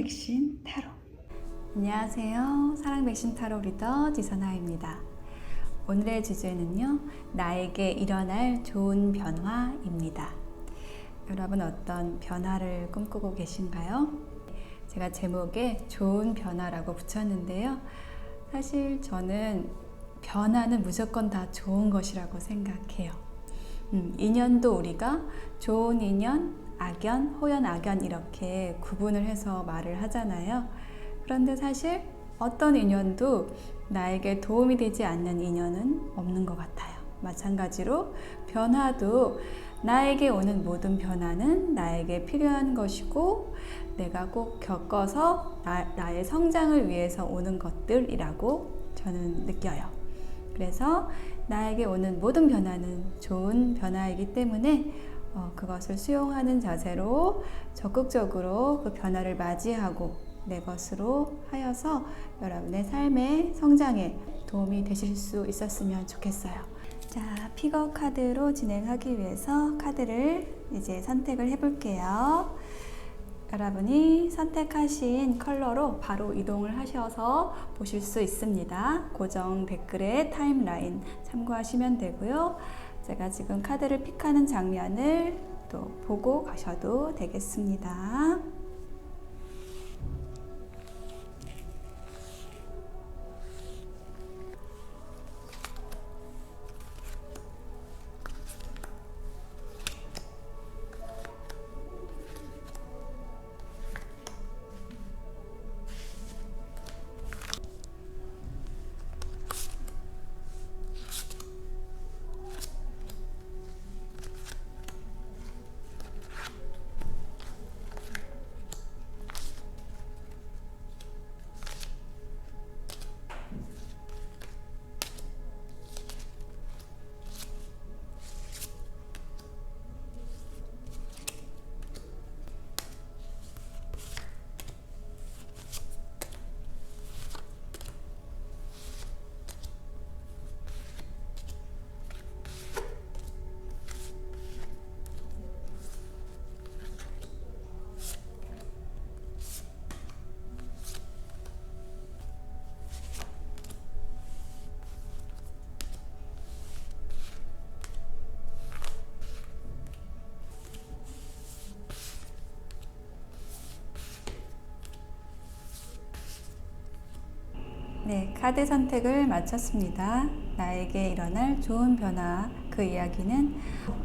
백신 타로. 안녕하세요. 사랑 백신 타로 리더 지선아입니다. 오늘의 주제는요, 나에게 일어날 좋은 변화입니다. 여러분 어떤 변화를 꿈꾸고 계신가요? 제가 제목에 좋은 변화라고 붙였는데요. 사실 저는 변화는 무조건 다 좋은 것이라고 생각해요. 인연도 우리가 좋은 인연, 악연, 호연, 악연 이렇게 구분을 해서 말을 하잖아요. 그런데 사실 어떤 인연도 나에게 도움이 되지 않는 인연은 없는 것 같아요. 마찬가지로 변화도 나에게 오는 모든 변화는 나에게 필요한 것이고 내가 꼭 겪어서 나의 성장을 위해서 오는 것들이라고 저는 느껴요. 그래서 나에게 오는 모든 변화는 좋은 변화이기 때문에 그것을 수용하는 자세로 적극적으로 그 변화를 맞이하고 내 것으로 하여서 여러분의 삶의 성장에 도움이 되실 수 있었으면 좋겠어요. 자, 픽업 카드로 진행하기 위해서 카드를 이제 선택을 해볼게요. 여러분이 선택하신 컬러로 바로 이동을 하셔서 보실 수 있습니다. 고정 댓글에 타임라인 참고하시면 되고요. 제가 지금 카드를 픽하는 장면을 또 보고 가셔도 되겠습니다. 네, 카드 선택을 마쳤습니다. 나에게 일어날 좋은 변화, 그 이야기는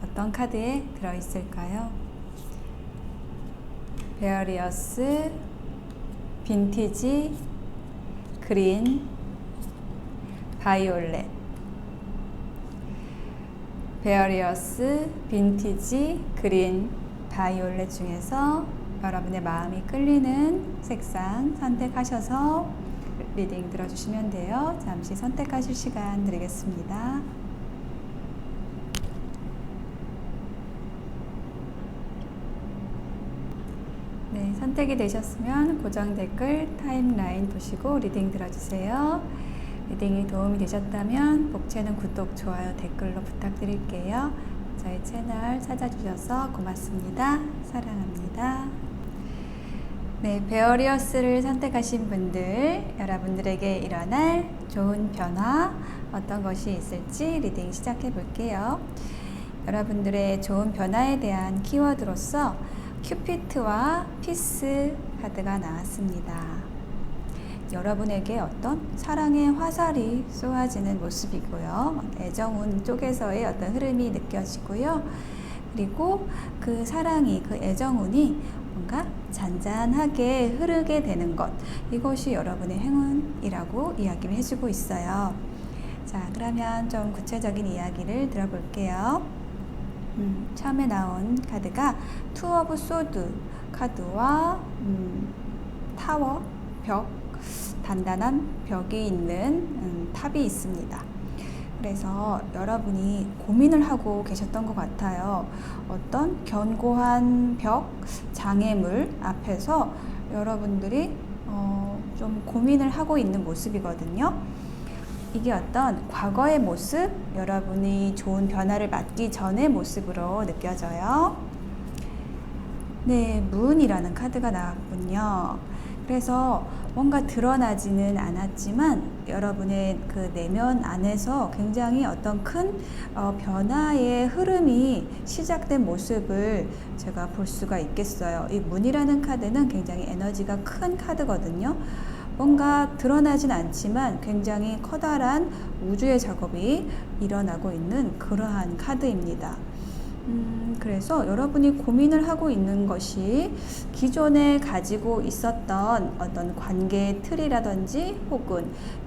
어떤 카드에 들어있을까요? 베어리어스, 빈티지, 그린, 바이올렛. 베어리어스, 빈티지, 그린, 바이올렛 중에서 여러분의 마음이 끌리는 색상 선택하셔서 리딩 들어주시면 돼요. 잠시 선택하실 시간 드리겠습니다. 네, 선택이 되셨으면 고정 댓글 타임라인 보시고 리딩 들어주세요. 리딩이 도움이 되셨다면 복채는 구독, 좋아요, 댓글로 부탁드릴게요. 저희 채널 찾아주셔서 고맙습니다. 사랑합니다. 네, 베어리어스를 선택하신 분들, 여러분들에게 일어날 좋은 변화 어떤 것이 있을지 리딩 시작해 볼게요. 여러분들의 좋은 변화에 대한 키워드로서 큐피트와 피스 카드가 나왔습니다. 여러분에게 어떤 사랑의 화살이 쏘아지는 모습이고요. 애정운 쪽에서의 어떤 흐름이 느껴지고요. 그리고 그 사랑이, 그 애정운이 뭔가 잔잔하게 흐르게 되는 것, 이것이 여러분의 행운이라고 이야기를 해주고 있어요. 자, 그러면 좀 구체적인 이야기를 들어볼게요. 처음에 나온 카드가 투 오브 소드 카드와 타워, 벽, 단단한 벽이 있는 탑이 있습니다. 그래서 여러분이 고민을 하고 계셨던 것 같아요. 어떤 견고한 벽, 장애물 앞에서 여러분들이 좀 고민을 하고 있는 모습이거든요. 이게 어떤 과거의 모습, 여러분이 좋은 변화를 맞기 전의 모습으로 느껴져요. 네, 문이라는 카드가 나왔군요. 그래서 뭔가 드러나지는 않았지만 여러분의 그 내면 안에서 굉장히 어떤 큰 변화의 흐름이 시작된 모습을 제가 볼 수가 있겠어요. 이 문이라는 카드는 굉장히 에너지가 큰 카드거든요. 뭔가 드러나진 않지만 굉장히 커다란 우주의 작업이 일어나고 있는 그러한 카드입니다. 그래서 여러분이 고민을 하고 있는 것이 기존에 가지고 있었던 어떤 관계의 틀이라든지 혹은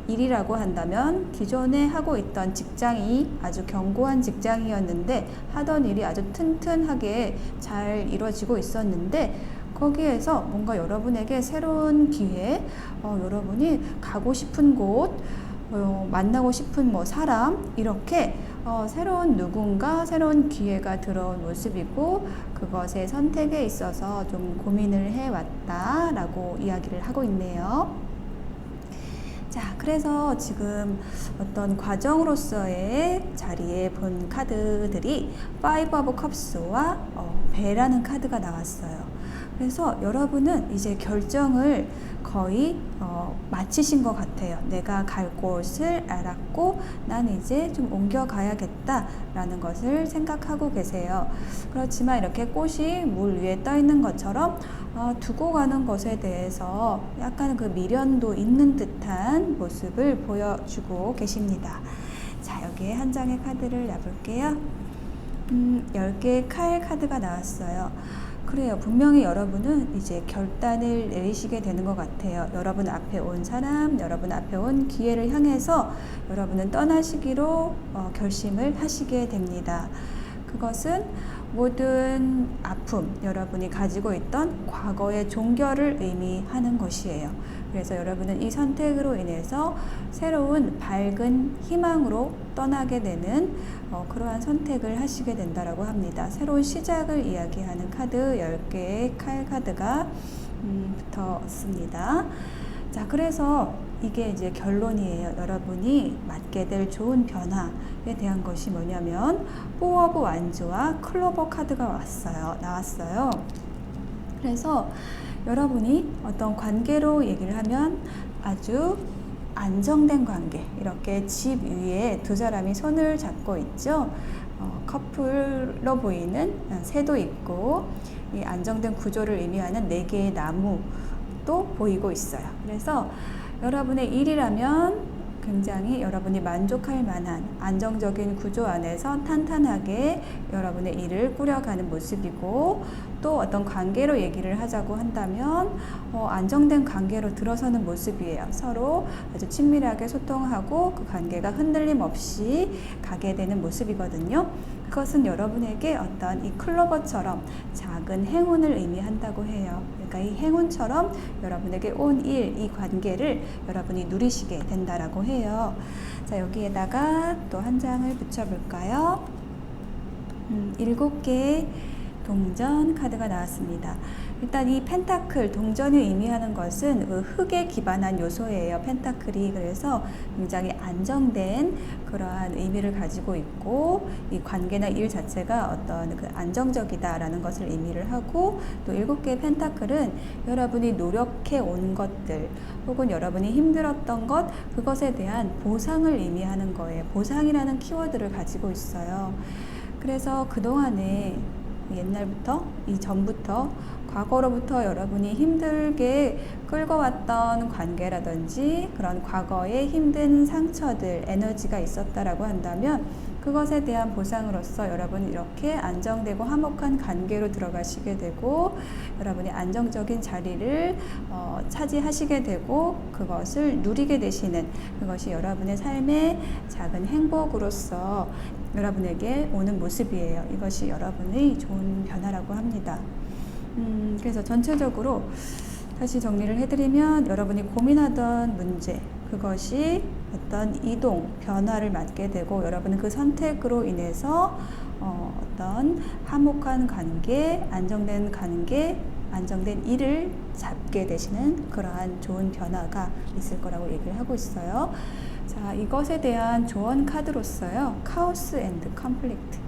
일이라고 한다면 기존에 하고 있던 직장이 아주 견고한 직장이었는데 하던 일이 아주 튼튼하게 잘 이루어지고 있었는데 거기에서 뭔가 여러분에게 새로운 기회, 여러분이 가고 싶은 곳, 만나고 싶은 사람, 이렇게 새로운 누군가, 새로운 기회가 들어온 모습이고 그것의 선택에 있어서 좀 고민을 해왔다라고 이야기를 하고 있네요. 자, 그래서 지금 어떤 과정으로서의 자리에 본 카드들이 Five of Cups와 배라는 카드가 나왔어요. 그래서 여러분은 이제 결정을 거의 마치신 것 같아요. 내가 갈 곳을 알았고 난 이제 좀 옮겨가야겠다 라는 것을 생각하고 계세요. 그렇지만 이렇게 꽃이 물 위에 떠 있는 것처럼 두고 가는 것에 대해서 약간 그 미련도 있는 듯한 모습을 보여주고 계십니다. 자, 여기에 한 장의 카드를 놔볼게요. 10개의 칼 카드가 나왔어요. 그래요. 분명히 여러분은 이제 결단을 내리시게 되는 것 같아요. 여러분 앞에 온 사람, 여러분 앞에 온 기회를 향해서 여러분은 떠나시기로 결심을 하시게 됩니다. 그것은 모든 아픔, 여러분이 가지고 있던 과거의 종결을 의미하는 것이에요. 그래서 여러분은 이 선택으로 인해서 새로운 밝은 희망으로 떠나게 되는 그러한 선택을 하시게 된다라고 합니다. 새로운 시작을 이야기하는 카드 10개의 칼 카드가 붙었습니다. 자, 그래서 이게 이제 결론이에요. 여러분이 맞게 될 좋은 변화에 대한 것이 뭐냐면 포 오브 완즈와 클로버 카드가 나왔어요. 그래서 여러분이 어떤 관계로 얘기를 하면 아주 안정된 관계, 이렇게 집 위에 두 사람이 손을 잡고 있죠. 커플로 보이는 새도 있고 이 안정된 구조를 의미하는 4개의 나무도 보이고 있어요. 그래서 여러분의 일이라면 굉장히 여러분이 만족할 만한 안정적인 구조 안에서 탄탄하게 여러분의 일을 꾸려가는 모습이고, 또 어떤 관계로 얘기를 하자고 한다면 안정된 관계로 들어서는 모습이에요. 서로 아주 친밀하게 소통하고 그 관계가 흔들림 없이 가게 되는 모습이거든요. 그것은 여러분에게 어떤 이 클로버처럼 작은 행운을 의미한다고 해요. 그러니까 이 행운처럼 여러분에게 온 일, 이 관계를 여러분이 누리시게 된다라고 해요. 자, 여기에다가 또 한 장을 붙여볼까요? 7개의 동전 카드가 나왔습니다. 일단 이 펜타클, 동전이 의미하는 것은 그 흙에 기반한 요소예요. 펜타클이. 그래서 굉장히 안정된 그러한 의미를 가지고 있고, 이 관계나 일 자체가 어떤 그 안정적이다라는 것을 의미를 하고, 또 7개의 펜타클은 여러분이 노력해 온 것들 혹은 여러분이 힘들었던 것, 그것에 대한 보상을 의미하는 거예요. 보상이라는 키워드를 가지고 있어요. 그래서 그동안에 옛날부터, 이전부터, 과거로부터 여러분이 힘들게 끌고 왔던 관계라든지 그런 과거의 힘든 상처들, 에너지가 있었다라고 한다면 그것에 대한 보상으로서 여러분이 이렇게 안정되고 화목한 관계로 들어가시게 되고, 여러분이 안정적인 자리를 차지하시게 되고 그것을 누리게 되시는, 그것이 여러분의 삶의 작은 행복으로서 여러분에게 오는 모습이에요. 이것이 여러분의 좋은 변화라고 합니다. 그래서 전체적으로 다시 정리를 해드리면, 여러분이 고민하던 문제, 그것이 어떤 이동, 변화를 맞게 되고, 여러분은 그 선택으로 인해서 어떤 화목한 관계, 안정된 관계, 안정된 일을 잡게 되시는 그러한 좋은 변화가 있을 거라고 얘기를 하고 있어요. 자, 이것에 대한 조언 카드로서요, 카오스 앤드 컴플릭트.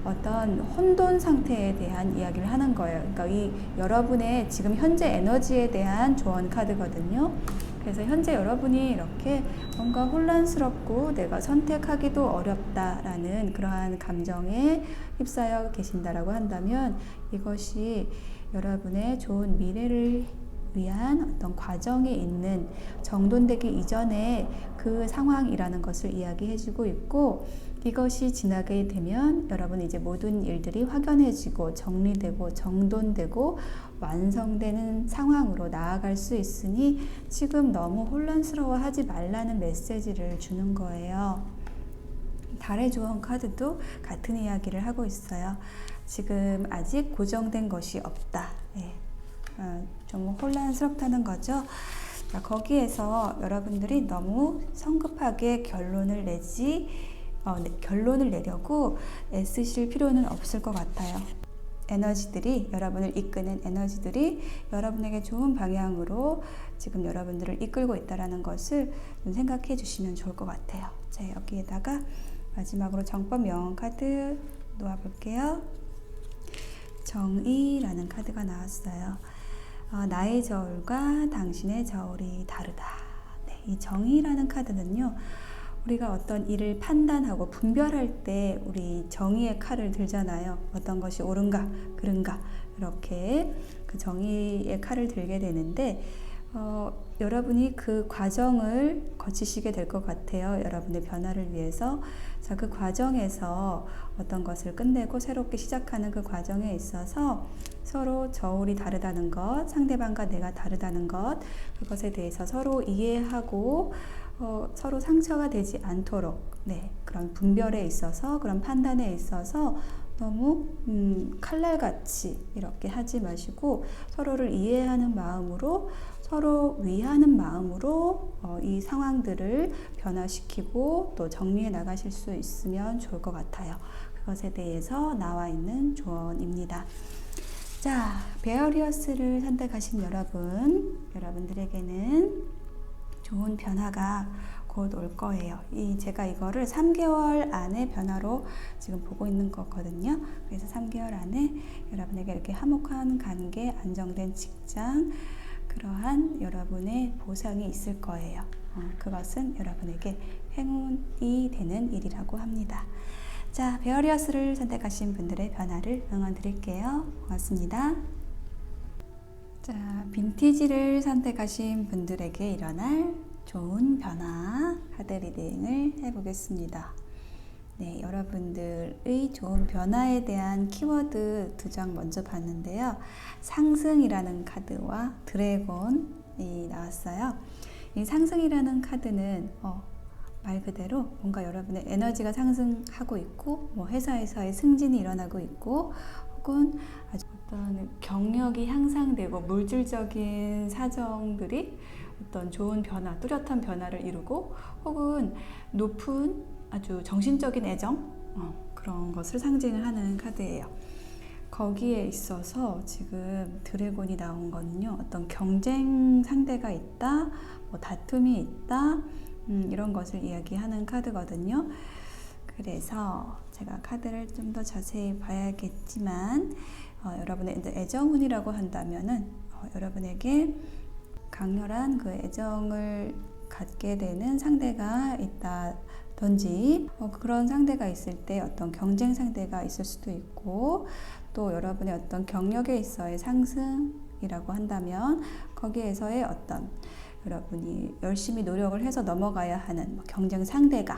어떤 혼돈 상태에 대한 이야기를 하는 거예요. 그러니까 이 여러분의 지금 현재 에너지에 대한 조언 카드거든요. 그래서 현재 여러분이 이렇게 뭔가 혼란스럽고 내가 선택하기도 어렵다라는 그러한 감정에 휩싸여 계신다라고 한다면 이것이 여러분의 좋은 미래를 위한 어떤 과정에 있는 정돈되기 이전에 그 상황이라는 것을 이야기해주고 있고, 이것이 지나게 되면 여러분 이제 모든 일들이 확연해지고 정리되고 정돈되고 완성되는 상황으로 나아갈 수 있으니 지금 너무 혼란스러워하지 말라는 메시지를 주는 거예요. 달의 조언 카드도 같은 이야기를 하고 있어요. 지금 아직 고정된 것이 없다. 네. 좀 혼란스럽다는 거죠. 거기에서 여러분들이 너무 성급하게 결론을 내려고 애쓰실 필요는 없을 것 같아요. 에너지들이, 여러분을 이끄는 에너지들이 여러분에게 좋은 방향으로 지금 여러분들을 이끌고 있다는 것을 좀 생각해 주시면 좋을 것 같아요. 자, 여기에다가 마지막으로 정법 명언 카드 놓아볼게요. 정의라는 카드가 나왔어요. 나의 저울과 당신의 저울이 다르다. 네, 이 정의라는 카드는요, 우리가 어떤 일을 판단하고 분별할 때 우리 정의의 칼을 들잖아요. 어떤 것이 옳은가 그른가 이렇게 그 정의의 칼을 들게 되는데 여러분이 그 과정을 거치시게 될 것 같아요. 여러분의 변화를 위해서. 자, 그 과정에서 어떤 것을 끝내고 새롭게 시작하는 그 과정에 있어서 서로 저울이 다르다는 것, 상대방과 내가 다르다는 것, 그것에 대해서 서로 이해하고 서로 상처가 되지 않도록, 네, 그런 분별에 있어서, 그런 판단에 있어서 너무 칼날같이 이렇게 하지 마시고 서로를 이해하는 마음으로, 서로 위하는 마음으로 이 상황들을 변화시키고 또 정리해 나가실 수 있으면 좋을 것 같아요. 그것에 대해서 나와 있는 조언입니다. 자, 베어리어스를 선택하신 여러분들에게는 좋은 변화가 곧 올 거예요. 제가 이거를 3개월 안에 변화로 지금 보고 있는 거거든요. 그래서 3개월 안에 여러분에게 이렇게 화목한 관계, 안정된 직장, 그러한 여러분의 보상이 있을 거예요. 그것은 여러분에게 행운이 되는 일이라고 합니다. 자, 베어리어스를 선택하신 분들의 변화를 응원 드릴게요. 고맙습니다. 자, 빈티지를 선택하신 분들에게 일어날 좋은 변화 카드 리딩을 해보겠습니다. 네, 여러분들의 좋은 변화에 대한 키워드 2장 먼저 봤는데요. 상승이라는 카드와 드래곤이 나왔어요. 이 상승이라는 카드는 말 그대로 뭔가 여러분의 에너지가 상승하고 있고, 회사에서의 승진이 일어나고 있고, 혹은 아주 어떤 경력이 향상되고 물질적인 사정들이 어떤 좋은 변화, 뚜렷한 변화를 이루고, 혹은 높은 아주 정신적인 애정, 그런 것을 상징을 하는 카드예요. 거기에 있어서 지금 드래곤이 나온 거는요, 어떤 경쟁 상대가 있다, 다툼이 있다, 이런 것을 이야기하는 카드거든요. 그래서 제가 카드를 좀 더 자세히 봐야겠지만, 여러분의 애정운이라고 한다면은 여러분에게 강렬한 그 애정을 갖게 되는 상대가 있다든지, 그런 상대가 있을 때 어떤 경쟁 상대가 있을 수도 있고, 또 여러분의 어떤 경력에 있어의 상승이라고 한다면 거기에서의 어떤 여러분이 열심히 노력을 해서 넘어가야 하는 경쟁 상대가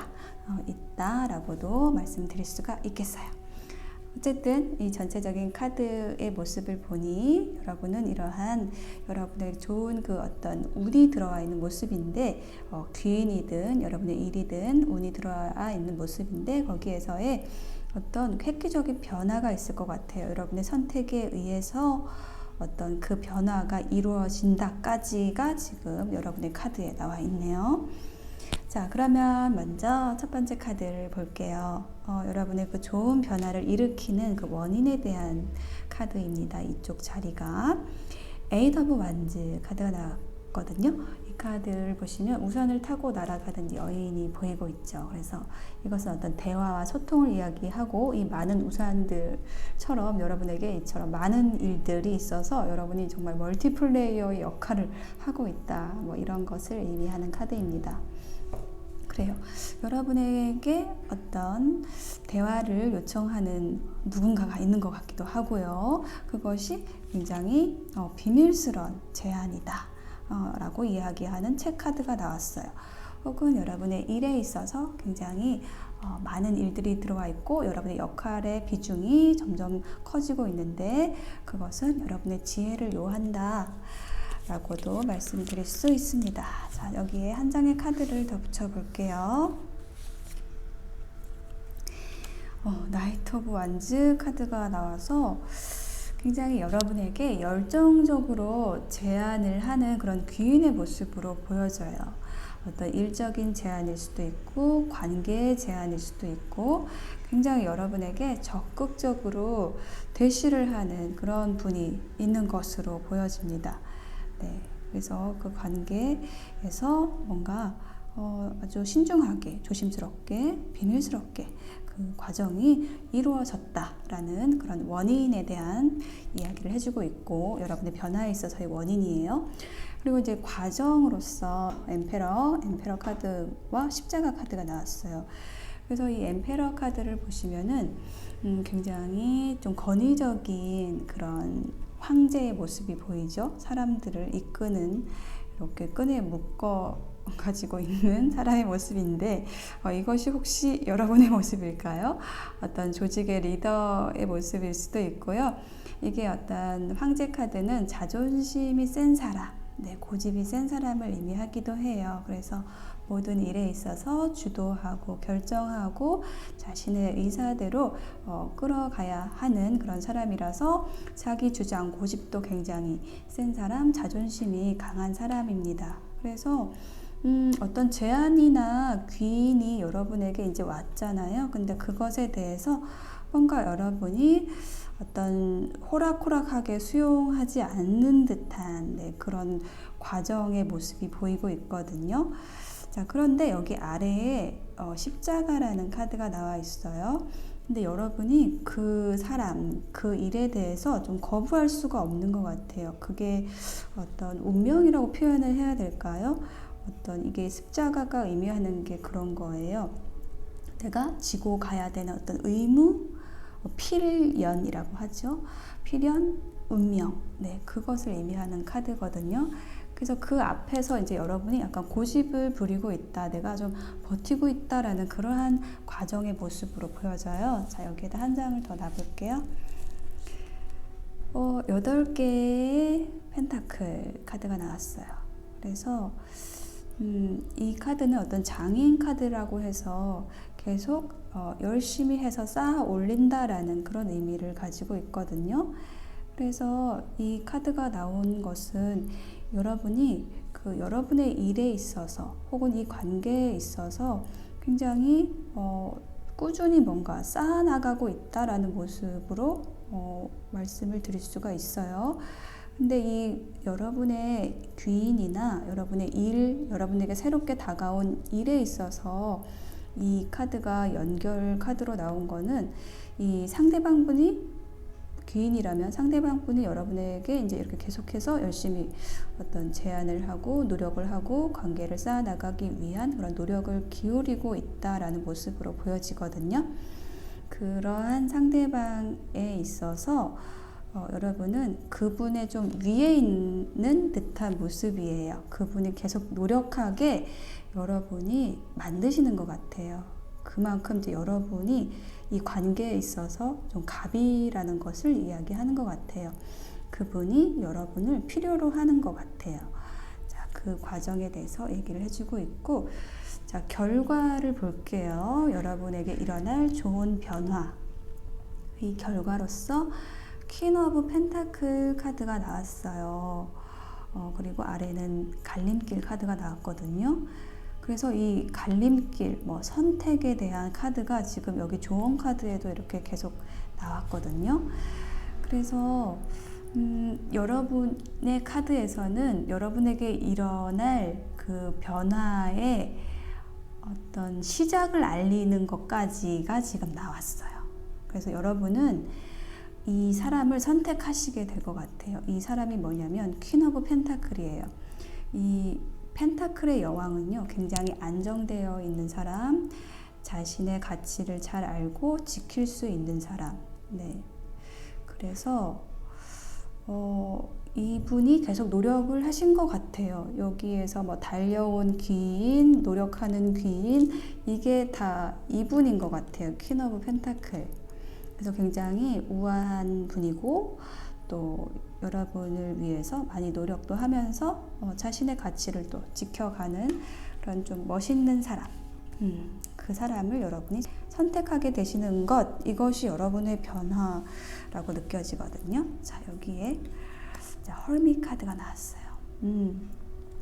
있다라고도 말씀드릴 수가 있겠어요. 어쨌든 이 전체적인 카드의 모습을 보니 여러분은 이러한 여러분의 좋은 그 어떤 운이 들어와 있는 모습인데, 귀인이든 여러분의 일이든 운이 들어와 있는 모습인데, 거기에서의 어떤 획기적인 변화가 있을 것 같아요. 여러분의 선택에 의해서 어떤 그 변화가 이루어진다까지가 지금 여러분의 카드에 나와 있네요. 자, 그러면 먼저 첫 번째 카드를 볼게요. 여러분의 그 좋은 변화를 일으키는 그 원인에 대한 카드입니다. 이쪽 자리가 에이트 오브 완즈 카드가 나왔거든요. 이 카드를 보시면 우산을 타고 날아가는 여인이 보이고 있죠. 그래서 이것은 어떤 대화와 소통을 이야기하고, 이 많은 우산들처럼 여러분에게 이처럼 많은 일들이 있어서 여러분이 정말 멀티플레이어의 역할을 하고 있다, 뭐 이런 것을 의미하는 카드입니다. 그래요. 여러분에게 어떤 대화를 요청하는 누군가가 있는 것 같기도 하고요. 그것이 굉장히 비밀스러운 제안이다 라고 이야기하는 체카드가 나왔어요. 혹은 여러분의 일에 있어서 굉장히 많은 일들이 들어와 있고 여러분의 역할의 비중이 점점 커지고 있는데, 그것은 여러분의 지혜를 요한다 라고도 말씀드릴 수 있습니다. 자, 여기에 한 장의 카드를 더 붙여볼게요. 나이트 오브 완즈 카드가 나와서 굉장히 여러분에게 열정적으로 제안을 하는 그런 귀인의 모습으로 보여져요. 어떤 일적인 제안일 수도 있고 관계의 제안일 수도 있고, 굉장히 여러분에게 적극적으로 대시를 하는 그런 분이 있는 것으로 보여집니다. 네, 그래서 그 관계에서 뭔가 아주 신중하게, 조심스럽게, 비밀스럽게 그 과정이 이루어졌다라는 그런 원인에 대한 이야기를 해주고 있고, 여러분의 변화에 있어서의 원인이에요. 그리고 이제 과정으로서 엠페러 카드와 십자가 카드가 나왔어요. 그래서 이 엠페러 카드를 보시면은 굉장히 좀 권위적인 그런 황제의 모습이 보이죠. 사람들을 이끄는, 이렇게 끈에 묶어 가지고 있는 사람의 모습인데, 이것이 혹시 여러분의 모습일까요? 어떤 조직의 리더의 모습일 수도 있고요. 이게 어떤 황제 카드는 자존심이 센 사람, 네, 고집이 센 사람을 의미하기도 해요. 그래서 모든 일에 있어서 주도하고 결정하고 자신의 의사대로 끌어가야 하는 그런 사람이라서 자기 주장, 고집도 굉장히 센 사람, 자존심이 강한 사람입니다. 그래서 어떤 제안이나 귀인이 여러분에게 이제 왔잖아요. 근데 그것에 대해서 뭔가 여러분이 어떤 호락호락하게 수용하지 않는 듯한, 네, 그런 과정의 모습이 보이고 있거든요. 자, 그런데 여기 아래에 십자가라는 카드가 나와 있어요. 근데 여러분이 그 사람, 그 일에 대해서 좀 거부할 수가 없는 것 같아요. 그게 어떤 운명이라고 표현을 해야 될까요? 어떤 이게 십자가가 의미하는 게 그런 거예요. 내가 지고 가야 되는 어떤 의무, 필연이라고 하죠. 필연, 운명, 네, 그것을 의미하는 카드거든요. 그래서 그 앞에서 이제 여러분이 약간 고집을 부리고 있다, 내가 좀 버티고 있다라는 그러한 과정의 모습으로 보여져요. 자, 여기에다 한 장을 더 놔볼게요. 8개의 펜타클 카드가 나왔어요. 그래서 이 카드는 어떤 장인 카드라고 해서 계속 열심히 해서 쌓아 올린다라는 그런 의미를 가지고 있거든요. 그래서 이 카드가 나온 것은 여러분이 그 여러분의 일에 있어서 혹은 이 관계에 있어서 굉장히 꾸준히 뭔가 쌓아나가고 있다라는 모습으로 말씀을 드릴 수가 있어요. 근데 이 여러분의 귀인이나 여러분의 일, 여러분에게 새롭게 다가온 일에 있어서 이 카드가 연결 카드로 나온 거는, 이 상대방 분이 귀인이라면 상대방 분이 여러분에게 이제 이렇게 계속해서 열심히 어떤 제안을 하고 노력을 하고 관계를 쌓아나가기 위한 그런 노력을 기울이고 있다라는 모습으로 보여지거든요. 그러한 상대방에 있어서 여러분은 그분의 좀 위에 있는 듯한 모습이에요. 그분이 계속 노력하게 여러분이 만드시는 것 같아요. 그만큼 이제 여러분이 이 관계에 있어서 좀 갑이라는 것을 이야기하는 것 같아요. 그분이 여러분을 필요로 하는 것 같아요. 자, 그 과정에 대해서 얘기를 해주고 있고, 자, 결과를 볼게요. 여러분에게 일어날 좋은 변화. 이 결과로서 퀸 오브 펜타클 카드가 나왔어요. 그리고 아래는 갈림길 카드가 나왔거든요. 그래서 이 갈림길, 선택에 대한 카드가 지금 여기 조언 카드에도 이렇게 계속 나왔거든요. 그래서 여러분의 카드에서는 여러분에게 일어날 그 변화의 어떤 시작을 알리는 것까지가 지금 나왔어요. 그래서 여러분은 이 사람을 선택하시게 될 것 같아요. 이 사람이 뭐냐면 퀸 오브 펜타클이에요. 이 펜타클의 여왕은요, 굉장히 안정되어 있는 사람, 자신의 가치를 잘 알고 지킬 수 있는 사람. 네. 그래서 이분이 계속 노력을 하신 것 같아요. 여기에서 뭐 달려온 귀인, 노력하는 귀인, 이게 다 이분인 것 같아요. 퀸 오브 펜타클. 그래서 굉장히 우아한 분이고, 또 여러분을 위해서 많이 노력도 하면서 자신의 가치를 또 지켜가는 그런 좀 멋있는 사람. 그 사람을 여러분이 선택하게 되시는 것, 이것이 여러분의 변화라고 느껴지거든요. 자, 여기에 헐밋 카드가 나왔어요.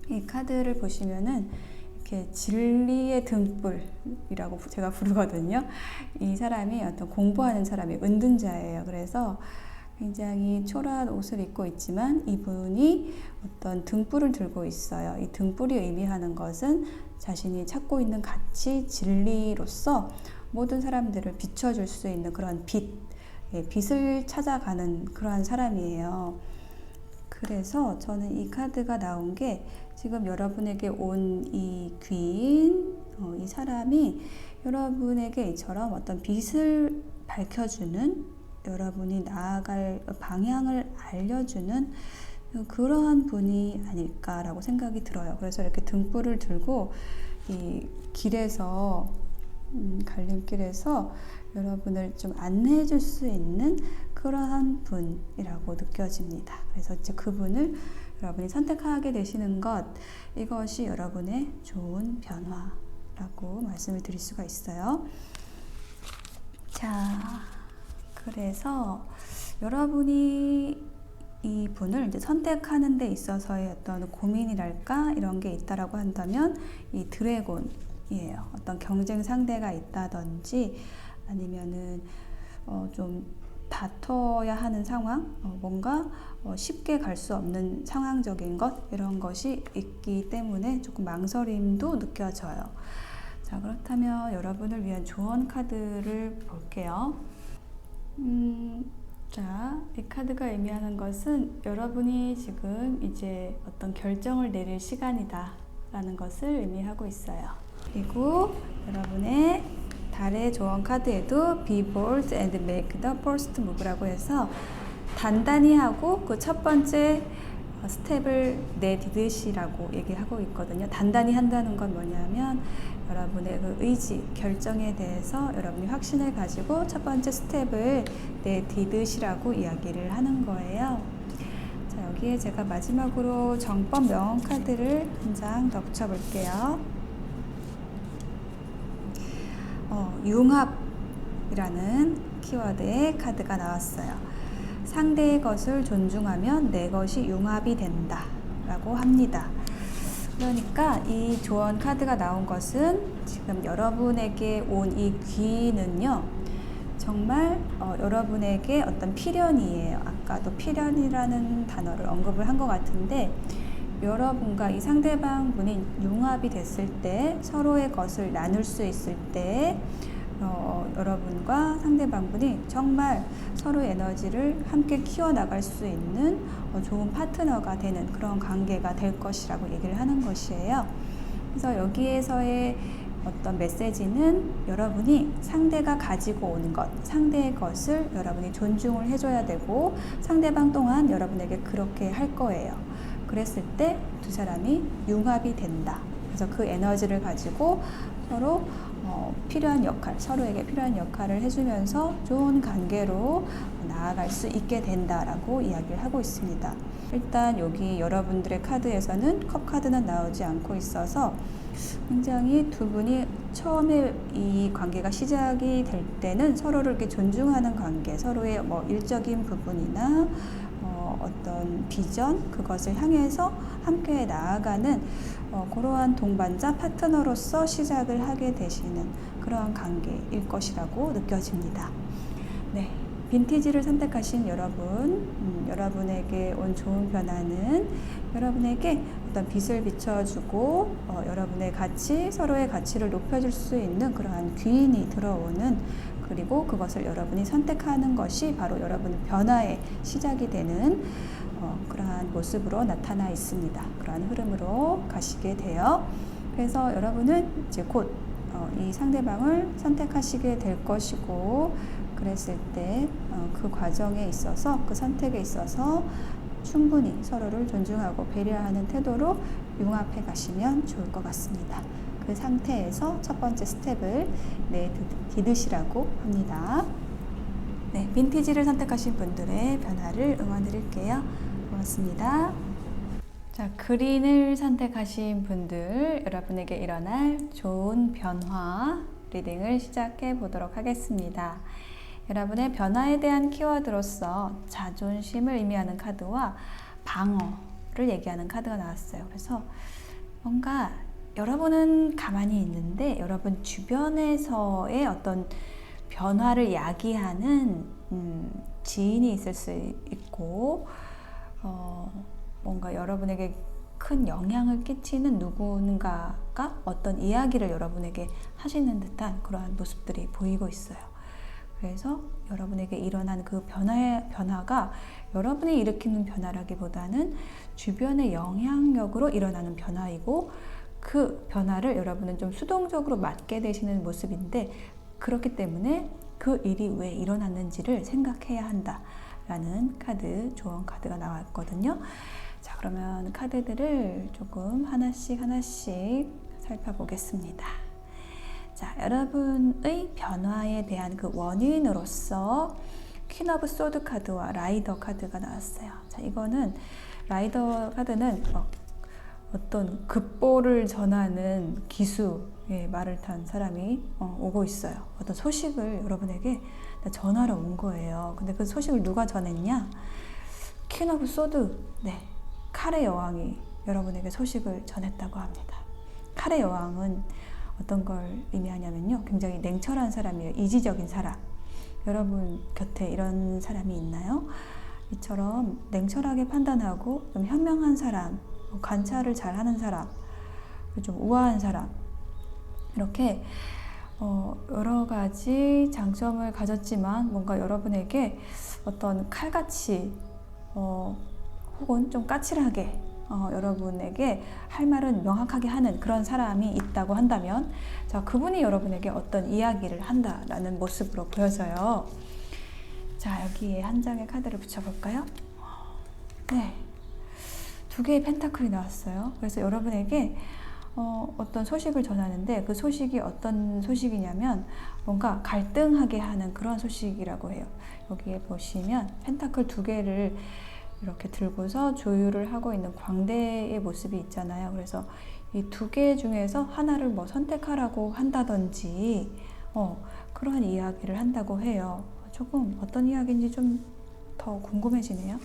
이 카드를 보시면은 이렇게 진리의 등불이라고 제가 부르거든요. 이 사람이 어떤 공부하는 사람이 은둔자예요. 그래서 굉장히 초라한 옷을 입고 있지만 이분이 어떤 등불을 들고 있어요. 이 등불이 의미하는 것은 자신이 찾고 있는 가치, 진리로서 모든 사람들을 비춰줄 수 있는 그런 빛, 빛을 찾아가는 그러한 사람이에요. 그래서 저는 이 카드가 나온 게 지금 여러분에게 온 이 귀인, 이 사람이 여러분에게 이처럼 어떤 빛을 밝혀주는, 여러분이 나아갈 방향을 알려주는 그러한 분이 아닐까라고 생각이 들어요. 그래서 이렇게 등불을 들고 이 길에서, 갈림길에서 여러분을 좀 안내해 줄 수 있는 그러한 분이라고 느껴집니다. 그래서 이제 그분을 여러분이 선택하게 되시는 것, 이것이 여러분의 좋은 변화라고 말씀을 드릴 수가 있어요. 자, 그래서 여러분이 이 분을 이제 선택하는 데 있어서의 어떤 고민이랄까 이런 게 있다라고 한다면 이 드래곤이에요. 어떤 경쟁 상대가 있다든지 아니면은 좀 다퉈야 하는 상황, 뭔가 쉽게 갈 수 없는 상황적인 것, 이런 것이 있기 때문에 조금 망설임도 느껴져요. 자, 그렇다면 여러분을 위한 조언 카드를 볼게요. 자, 이 카드가 의미하는 것은 여러분이 지금 이제 어떤 결정을 내릴 시간이다 라는 것을 의미하고 있어요. 그리고 여러분의 달의 조언 카드에도 Be bold and make the first move라고 해서 단단히 하고 그 첫 번째 스텝을 내디드시라고 얘기하고 있거든요. 단단히 한다는 건 뭐냐면 여러분의 그 의지, 결정에 대해서 여러분이 확신을 가지고 첫 번째 스텝을 내디드시라고 이야기를 하는 거예요. 자, 여기에 제가 마지막으로 정법 명언 카드를 한 장 더 붙여볼게요. 융합이라는 키워드의 카드가 나왔어요. 상대의 것을 존중하면 내 것이 융합이 된다 라고 합니다. 그러니까 이 조언 카드가 나온 것은 지금 여러분에게 온 이 귀는요, 정말 여러분에게 어떤 필연이에요. 아까도 필연이라는 단어를 언급을 한 것 같은데, 여러분과 이 상대방 분이 융합이 됐을 때, 서로의 것을 나눌 수 있을 때 여러분과 상대방 분이 정말 서로의 에너지를 함께 키워나갈 수 있는 좋은 파트너가 되는 그런 관계가 될 것이라고 얘기를 하는 것이에요. 그래서 여기에서의 어떤 메시지는 여러분이 상대가 가지고 오는 것, 상대의 것을 여러분이 존중을 해줘야 되고 상대방 또한 여러분에게 그렇게 할 거예요. 그랬을 때 두 사람이 융합이 된다. 그래서 그 에너지를 가지고 서로 필요한 역할, 서로에게 필요한 역할을 해주면서 좋은 관계로 나아갈 수 있게 된다라고 이야기를 하고 있습니다. 일단 여기 여러분들의 카드에서는 컵 카드는 나오지 않고 있어서 굉장히 두 분이 처음에 이 관계가 시작이 될 때는 서로를 이렇게 존중하는 관계, 서로의 뭐 일적인 부분이나 어떤 비전, 그것을 향해서 함께 나아가는 그러한 동반자, 파트너로서 시작을 하게 되시는 그러한 관계일 것이라고 느껴집니다. 네, 빈티지를 선택하신 여러분에게 온 좋은 변화는 여러분에게 어떤 빛을 비춰주고 여러분의 가치, 서로의 가치를 높여줄 수 있는 그러한 귀인이 들어오는, 그리고 그것을 여러분이 선택하는 것이 바로 여러분의 변화의 시작이 되는 그러한 모습으로 나타나 있습니다. 그러한 흐름으로 가시게 돼요. 그래서 여러분은 이제 곧 이 상대방을 선택하시게 될 것이고, 그랬을 때 그 과정에 있어서, 그 선택에 있어서 충분히 서로를 존중하고 배려하는 태도로 융합해 가시면 좋을 것 같습니다. 그 상태에서 첫 번째 스텝을 디드시라고 합니다. 네, 빈티지를 선택하신 분들의 변화를 응원드릴게요. 고맙습니다. 자, 그린을 선택하신 분들, 여러분에게 일어날 좋은 변화 리딩을 시작해 보도록 하겠습니다. 여러분의 변화에 대한 키워드로서 자존심을 의미하는 카드와 방어를 얘기하는 카드가 나왔어요. 그래서 뭔가 여러분은 가만히 있는데 여러분 주변에서의 어떤 변화를 야기하는 지인이 있을 수 있고, 뭔가 여러분에게 큰 영향을 끼치는 누군가가 어떤 이야기를 여러분에게 하시는 듯한 그러한 모습들이 보이고 있어요. 그래서 여러분에게 일어난 그 변화가 여러분이 일으키는 변화라기보다는 주변의 영향력으로 일어나는 변화이고, 그 변화를 여러분은 좀 수동적으로 맡게 되시는 모습인데, 그렇기 때문에 그 일이 왜 일어났는지를 생각해야 한다라는 카드, 조언 카드가 나왔거든요. 자, 그러면 카드들을 조금 하나씩 살펴보겠습니다. 자, 여러분의 변화에 대한 그 원인으로서 퀸 오브 소드 카드와 라이더 카드가 나왔어요. 자, 이거는 라이더 카드는 어떤 급보를 전하는 기수의 말을 탄 사람이 오고 있어요. 어떤 소식을 여러분에게 전하러 온 거예요. 근데 그 소식을 누가 전했냐? 퀸 오브 소드, 네, 칼의 여왕이 여러분에게 소식을 전했다고 합니다. 칼의 여왕은 어떤 걸 의미하냐면요, 굉장히 냉철한 사람이에요. 이지적인 사람. 여러분 곁에 이런 사람이 있나요? 이처럼 냉철하게 판단하고 좀 현명한 사람, 관찰을 잘하는 사람, 좀 우아한 사람, 이렇게 여러 가지 장점을 가졌지만 뭔가 여러분에게 어떤 칼같이 혹은 좀 까칠하게 여러분에게 할 말은 명확하게 하는 그런 사람이 있다고 한다면, 자, 그분이 여러분에게 어떤 이야기를 한다라는 모습으로 보여져요. 자, 여기에 한 장의 카드를 붙여볼까요? 네, 2개의 펜타클이 나왔어요. 그래서 여러분에게 어떤 소식을 전하는데, 그 소식이 어떤 소식이냐면 뭔가 갈등하게 하는 그런 소식이라고 해요. 여기에 보시면 펜타클 2개를 이렇게 들고서 조율을 하고 있는 광대의 모습이 있잖아요. 그래서 이 2개 중에서 하나를 선택하라고 한다든지 그러한 이야기를 한다고 해요. 조금 어떤 이야기인지 좀 더 궁금해지네요.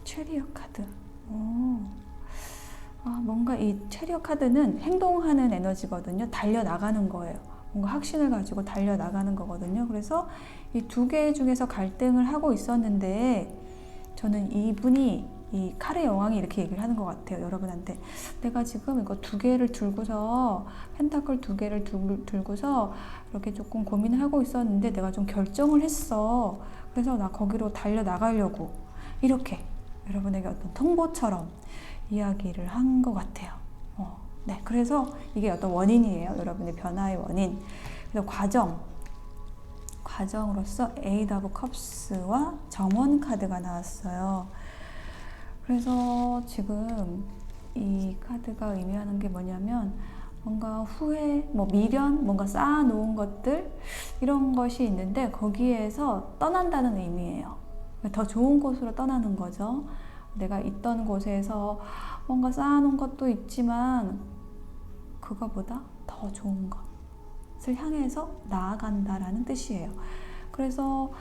체리엇 카드. 뭔가 이 체리엇 카드는 행동하는 에너지거든요. 달려나가는 거예요. 뭔가 확신을 가지고 달려나가는 거거든요. 그래서 이 2개 중에서 갈등을 하고 있었는데, 저는 이분이, 이 칼의 여왕이 이렇게 얘기를 하는 것 같아요. 여러분한테. 내가 지금 이거 2개를 들고서, 펜타클 2개를 들고서 이렇게 조금 고민을 하고 있었는데 내가 좀 결정을 했어. 그래서 나 거기로 달려나가려고. 이렇게 여러분에게 어떤 통보처럼 이야기를 한 것 같아요. 네, 그래서 이게 어떤 원인이에요. 여러분의 변화의 원인. 그래서 과정으로서 에이드 오브 컵스와 정원 카드가 나왔어요. 그래서 지금 이 카드가 의미하는 게 뭐냐면, 뭔가 후회, 미련, 뭔가 쌓아놓은 것들, 이런 것이 있는데 거기에서 떠난다는 의미예요. 더 좋은 곳으로 떠나는 거죠. 내가 있던 곳에서 뭔가 쌓아놓은 것도 있지만 그거보다 더 좋은 것을 향해서 나아간다라는 뜻이에요. 그래서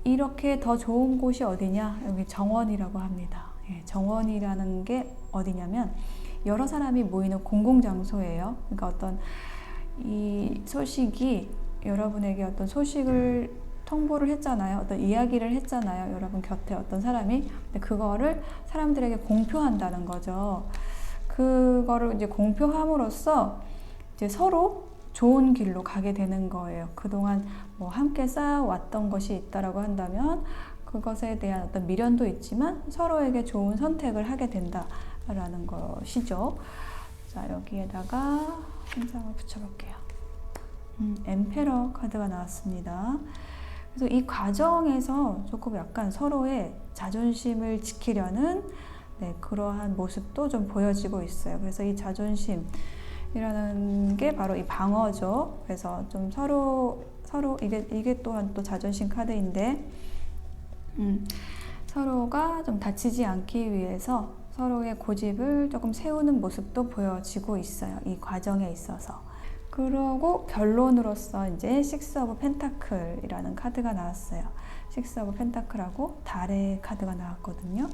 이렇게 더 좋은 곳이 어디냐? 여기 정원이라고 합니다. 정원이라는 게 어디냐면 여러 사람이 모이는 공공장소예요. 그러니까 어떤 이 소식이, 여러분에게 어떤 소식을 통보를 했잖아요. 어떤 이야기를 했잖아요. 여러분 곁에 어떤 사람이. 근데 그거를 사람들에게 공표한다는 거죠. 그거를 이제 공표함으로써 이제 서로 좋은 길로 가게 되는 거예요. 그동안 뭐 함께 쌓아왔던 것이 있다라고 한다면 그것에 대한 어떤 미련도 있지만 서로에게 좋은 선택을 하게 된다라는 것이죠. 자, 여기에다가 한 장을 붙여볼게요. 엠페러 카드가 나왔습니다. 그래서 이 과정에서 조금 약간 서로의 자존심을 지키려는 그러한 모습도 좀 보여지고 있어요. 그래서 이 자존심이라는 게 바로 이 방어죠. 그래서 좀 서로 이게 또한 또 자존심 카드인데, 서로가 좀 다치지 않기 위해서 서로의 고집을 조금 세우는 모습도 보여지고 있어요. 이 과정에 있어서. 그러고 결론으로서 이제 식스 오브 펜타클이라는 카드가 나왔어요. 식스 오브 펜타클하고 달의 카드가 나왔거든요.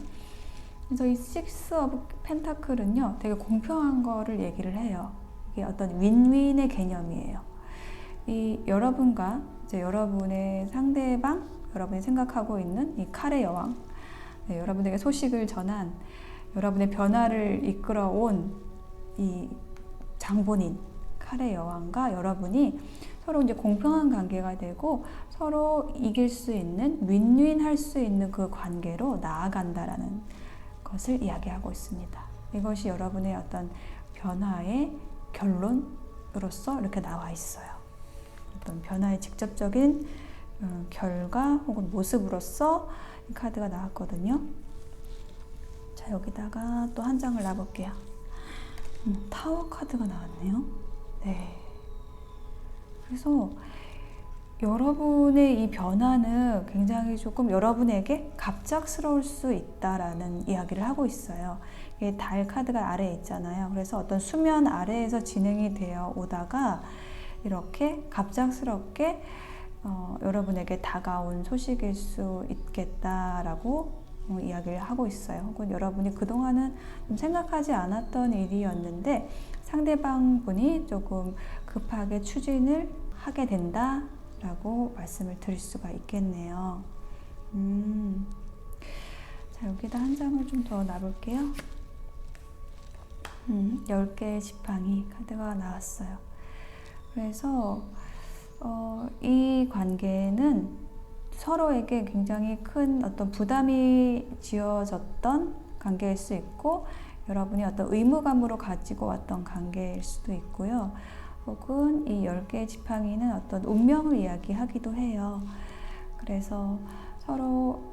그래서 이 식스 오브 펜타클은요, 되게 공평한 거를 얘기를 해요. 이게 어떤 윈윈의 개념이에요. 이 여러분과 이제 여러분의 상대방, 여러분이 생각하고 있는 이 칼의 여왕, 여러분에게 소식을 전한, 여러분의 변화를 이끌어온 이 장본인, 칼의 여왕과 여러분이 서로 이제 공평한 관계가 되고 서로 이길 수 있는, 윈윈 할 수 있는 그 관계로 나아간다라는 것을 이야기하고 있습니다. 이것이 여러분의 어떤 변화의 결론으로서 이렇게 나와 있어요. 어떤 변화의 직접적인 결과 혹은 모습으로서 이 카드가 나왔거든요. 자, 여기다가 또 한 장을 놔볼게요. 타워 카드가 나왔네요. 네. 그래서 여러분의 이 변화는 굉장히 조금 여러분에게 갑작스러울 수 있다라는 이야기를 하고 있어요. 이게 달 카드가 아래에 있잖아요. 그래서 어떤 수면 아래에서 진행이 되어 오다가 이렇게 갑작스럽게 여러분에게 다가온 소식일 수 있겠다라고 이야기를 하고 있어요. 혹은 여러분이 그동안은 좀 생각하지 않았던 일이었는데 상대방 분이 조금 급하게 추진을 하게 된다라고 말씀을 드릴 수가 있겠네요. 자, 여기다 한 장을 좀 더 놔볼게요. 10개의 지팡이 카드가 나왔어요. 그래서 이 관계는 서로에게 굉장히 큰 어떤 부담이 지어졌던 관계일 수 있고, 여러분이 어떤 의무감으로 가지고 왔던 관계일 수도 있고요. 혹은 이 10개의 지팡이는 어떤 운명을 이야기하기도 해요. 그래서 서로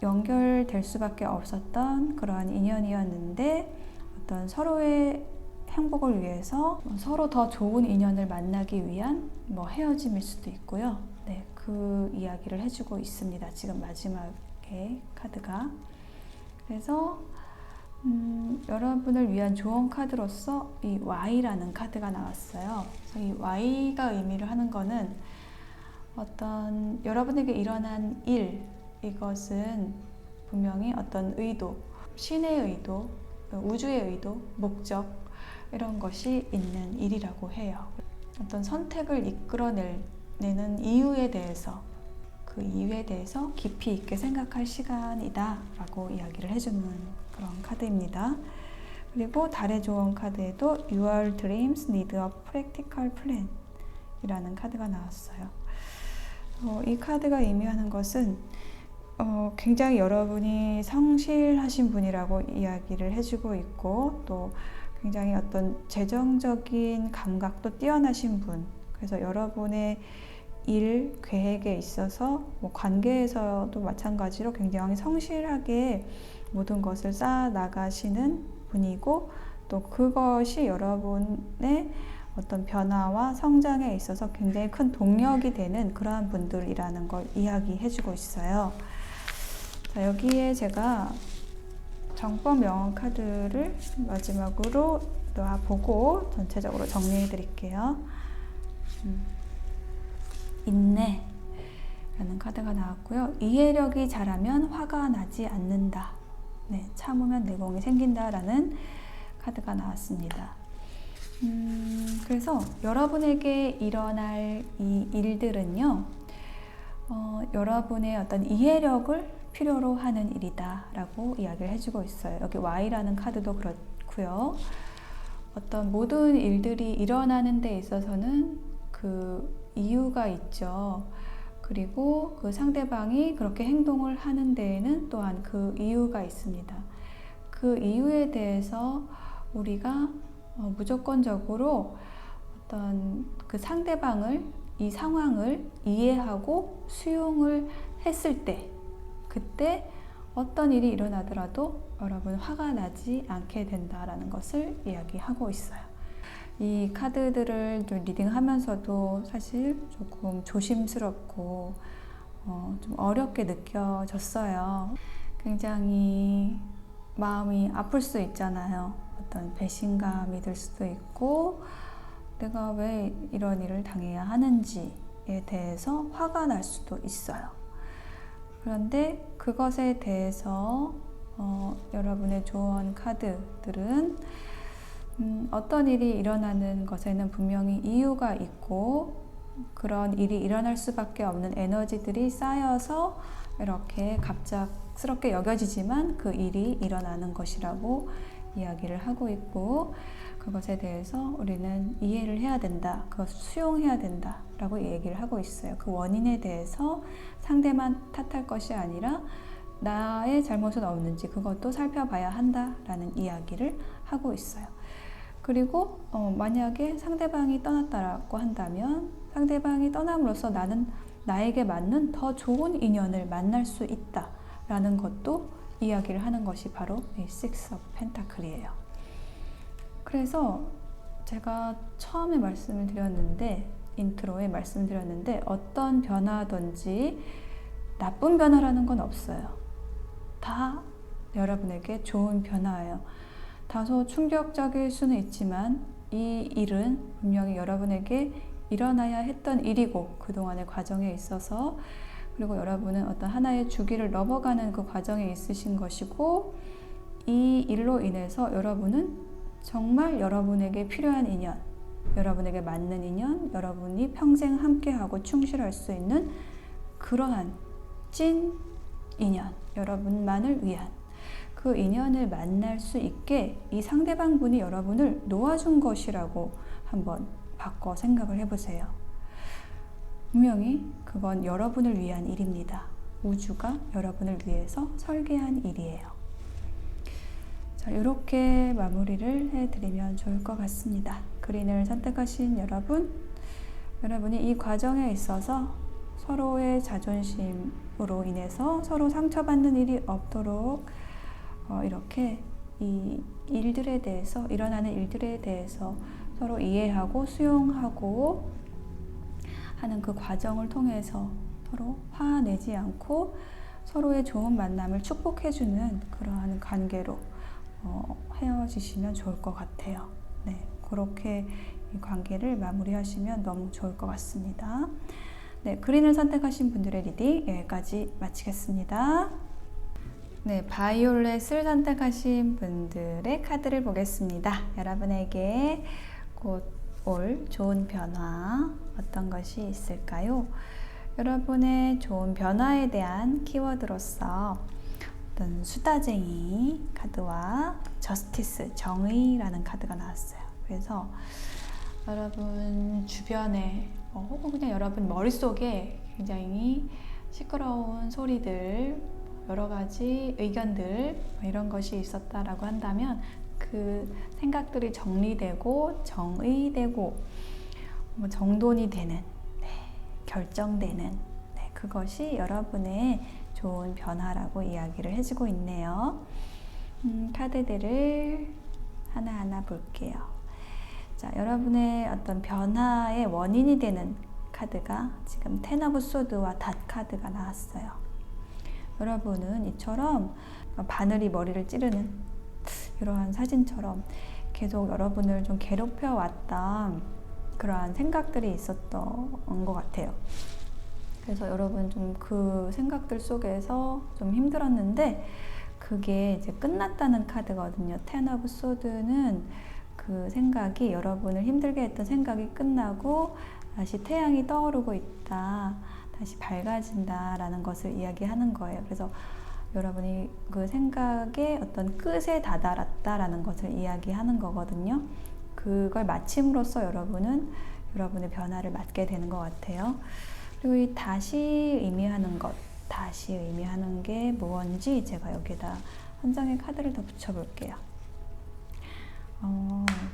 연결될 수밖에 없었던 그러한 인연이었는데 어떤 서로의 행복을 위해서 서로 더 좋은 인연을 만나기 위한 헤어짐일 수도 있고요. 네, 그 이야기를 해주고 있습니다. 지금 마지막에 카드가. 그래서 여러분을 위한 조언 카드로서 이 Y라는 카드가 나왔어요. 그래서 이 Y가 의미를 하는 거는 어떤 여러분에게 일어난 일, 이것은 분명히 어떤 의도, 신의 의도, 우주의 의도, 목적, 이런 것이 있는 일이라고 해요. 어떤 선택을 이끌어내는 이유에 대해서, 그 이유에 대해서 깊이 있게 생각할 시간이다 라고 이야기를 해주는 그런 카드입니다. 그리고 달의 조언 카드에도 Your dreams need a practical plan 이라는 카드가 나왔어요. 이 카드가 의미하는 것은 굉장히 여러분이 성실하신 분이라고 이야기를 해주고 있고, 또 굉장히 어떤 재정적인 감각도 뛰어나신 분, 그래서 여러분의 일, 계획에 있어서 관계에서도 마찬가지로 굉장히 성실하게 모든 것을 쌓아 나가시는 분이고, 또 그것이 여러분의 어떤 변화와 성장에 있어서 굉장히 큰 동력이 되는 그러한 분들이라는 걸 이야기해주고 있어요. 자, 여기에 정법 명언 카드를 마지막으로 놔보고 전체적으로 정리해 드릴게요. 인내라는 카드가 나왔고요. 이해력이 자라면 화가 나지 않는다. 네, 참으면 내공이 생긴다라는 카드가 나왔습니다. 그래서 여러분에게 일어날 이 일들은요, 여러분의 어떤 이해력을 필요로 하는 일이다 라고 이야기를 해주고 있어요. 여기 Y라는 카드도 그렇고요. 어떤 모든 일들이 일어나는 데 있어서는 그 이유가 있죠. 그리고 그 상대방이 그렇게 행동을 하는 데에는 또한 그 이유가 있습니다. 그 이유에 대해서 우리가 무조건적으로 어떤 그 상대방을, 이 상황을 이해하고 수용을 했을 때, 그때 어떤 일이 일어나더라도 여러분 화가 나지 않게 된다라는 것을 이야기하고 있어요. 이 카드들을 좀 리딩하면서도 사실 조금 조심스럽고 좀 어렵게 느껴졌어요. 굉장히 마음이 아플 수 있잖아요. 어떤 배신감이 들 수도 있고 내가 왜 이런 일을 당해야 하는지에 대해서 화가 날 수도 있어요. 그런데 그것에 대해서 여러분의 조언 카드들은 어떤 일이 일어나는 것에는 분명히 이유가 있고 그런 일이 일어날 수밖에 없는 에너지들이 쌓여서 이렇게 갑작스럽게 여겨지지만 그 일이 일어나는 것이라고 이야기를 하고 있고 그것에 대해서 우리는 이해를 해야 된다, 그것을 수용해야 된다 라고 얘기를 하고 있어요. 그 원인에 대해서 상대만 탓할 것이 아니라 나의 잘못은 없는지 그것도 살펴봐야 한다라는 이야기를 하고 있어요. 그리고 만약에 상대방이 떠났다고 한다면 상대방이 떠남으로써 나는 나에게 맞는 더 좋은 인연을 만날 수 있다라는 것도 이야기를 하는 것이 바로 이 Six of Pentacle이에요. 그래서 제가 처음에 말씀을 드렸는데 인트로에 말씀드렸는데 어떤 변화든지 나쁜 변화라는 건 없어요. 다 여러분에게 좋은 변화예요. 다소 충격적일 수는 있지만 이 일은 분명히 여러분에게 일어나야 했던 일이고 그동안의 과정에 있어서 그리고 여러분은 어떤 하나의 주기를 넘어가는 그 과정에 있으신 것이고 이 일로 인해서 여러분은 정말 여러분에게 필요한 인연, 여러분에게 맞는 인연, 여러분이 평생 함께하고 충실할 수 있는 그러한 찐 인연, 여러분만을 위한 그 인연을 만날 수 있게 이 상대방 분이 여러분을 놓아준 것이라고 한번 바꿔 생각을 해보세요. 분명히 그건 여러분을 위한 일입니다. 우주가 여러분을 위해서 설계한 일이에요. 자, 이렇게 마무리를 해드리면 좋을 것 같습니다. 그린을 선택하신 여러분이 이 과정에 있어서 서로의 자존심으로 인해서 서로 상처받는 일이 없도록 이렇게 이 일들에 대해서 일어나는 일들에 대해서 서로 이해하고 수용하고 하는 그 과정을 통해서 서로 화내지 않고 서로의 좋은 만남을 축복해주는 그러한 관계로 헤어지시면 좋을 것 같아요. 네, 그렇게 이 관계를 마무리하시면 너무 좋을 것 같습니다. 네, 그린을 선택하신 분들의 리딩 여기까지 마치겠습니다. 네, 바이올렛을 선택하신 분들의 카드를 보겠습니다. 여러분에게 곧 올 좋은 변화 어떤 것이 있을까요? 여러분의 좋은 변화에 대한 키워드로서 어떤 수다쟁이 카드와 저스티스, 정의라는 카드가 나왔어요. 그래서 여러분 주변에 혹은 그냥 여러분 머릿속에 굉장히 시끄러운 소리들, 여러 가지 의견들 이런 것이 있었다라고 한다면 그 생각들이 정리되고 정의되고 정돈이 되는 결정되는 그것이 여러분의 좋은 변화라고 이야기를 해주고 있네요. 카드들을 하나하나 볼게요. 자, 여러분의 어떤 변화의 원인이 되는 카드가 지금 텐 오브 소드와 닷 카드가 나왔어요. 여러분은 이처럼 바늘이 머리를 찌르는 이러한 사진처럼 계속 여러분을 좀 괴롭혀 왔던 그러한 생각들이 있었던 것 같아요. 그래서 여러분 좀 그 생각들 속에서 좀 힘들었는데 그게 이제 끝났다는 카드거든요. 텐 오브 소드는 그 생각이 여러분을 힘들게 했던 생각이 끝나고 다시 태양이 떠오르고 있다. 다시 밝아진다라는 것을 이야기하는 거예요. 그래서 여러분이 그 생각의 어떤 끝에 다다랐다라는 것을 이야기하는 거거든요. 그걸 마침으로써 여러분은 여러분의 변화를 맞게 되는 것 같아요. 그리고 이 다시 의미하는 것, 다시 의미하는 게 무언지 제가 여기다 한 장의 카드를 더 붙여볼게요.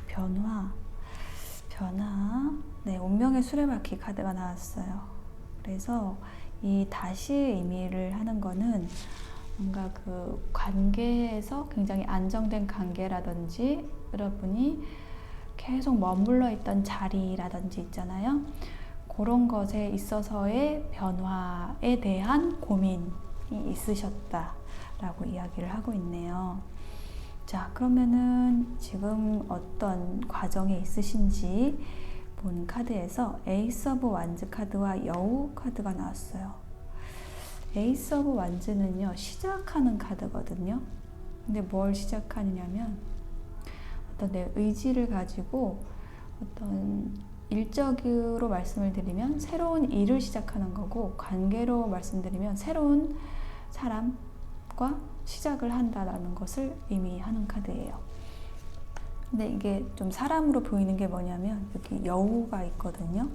변화. 네, 운명의 수레바퀴 카드가 나왔어요. 그래서 이 다시 의미를 하는 거는 뭔가 그 관계에서 굉장히 안정된 관계라든지 여러분이 계속 머물러 있던 자리라든지 있잖아요. 그런 것에 있어서의 변화에 대한 고민이 있으셨다라고 이야기를 하고 있네요. 자, 그러면은 지금 어떤 과정에 있으신지 본 카드에서 에이스 오브 완즈 카드와 여우 카드가 나왔어요. 에이스 오브 완즈는요, 시작하는 카드거든요. 근데 뭘 시작하느냐면 어떤 내 의지를 가지고 어떤 일적으로 말씀을 드리면 새로운 일을 시작하는 거고, 관계로 말씀드리면 새로운 사람과 시작을 한다라는 것을 의미하는 카드예요. 근데 이게 좀 사람으로 보이는 게 뭐냐면 여기 여우가 있거든요.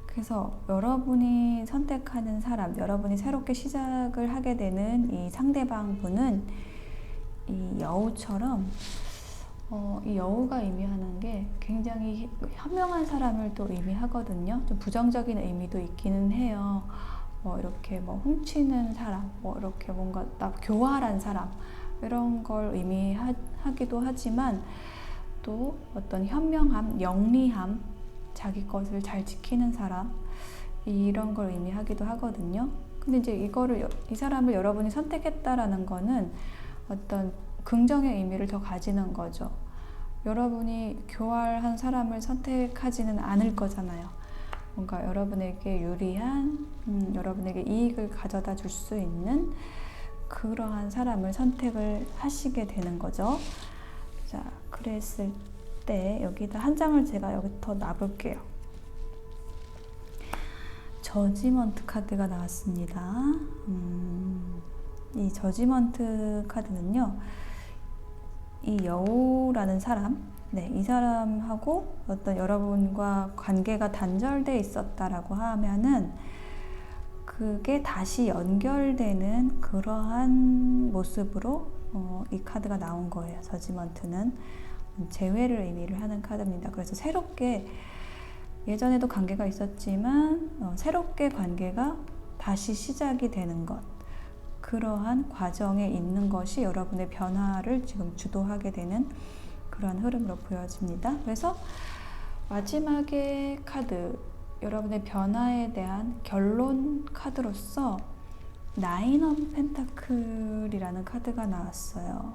그래서 여러분이 선택하는 사람, 여러분이 새롭게 시작을 하게 되는 이 상대방 분은 이 여우처럼 이 여우가 의미하는 게 굉장히 현명한 사람을 또 의미하거든요. 좀 부정적인 의미도 있기는 해요. 이렇게 훔치는 사람, 이렇게 뭔가 교활한 사람, 이런 걸 의미하기도 하지만 또 어떤 현명함, 영리함, 자기 것을 잘 지키는 사람, 이런 걸 의미하기도 하거든요. 근데 이제 이 사람을 여러분이 선택했다라는 거는 어떤 긍정의 의미를 더 가지는 거죠. 여러분이 교활한 사람을 선택하지는 않을 거잖아요. 뭔가 여러분에게 유리한, 여러분에게 이익을 가져다 줄 수 있는 그러한 사람을 선택을 하시게 되는 거죠. 자, 그랬을 때 여기다 한 장을 제가 여기 더 놔볼게요. 저지먼트 카드가 나왔습니다. 이 저지먼트 카드는요, 이 여우라는 사람, 네, 이 사람하고 어떤 여러분과 관계가 단절돼 있었다라고 하면은 그게 다시 연결되는 그러한 모습으로 이 카드가 나온 거예요. 저지먼트는 재회를 의미를 하는 카드입니다. 그래서 새롭게, 예전에도 관계가 있었지만 새롭게 관계가 다시 시작이 되는 것, 그러한 과정에 있는 것이 여러분의 변화를 지금 주도하게 되는 그런 흐름으로 보여집니다. 그래서 마지막의 카드, 여러분의 변화에 대한 결론 카드로서 나인 오브 펜타클이라는 카드가 나왔어요.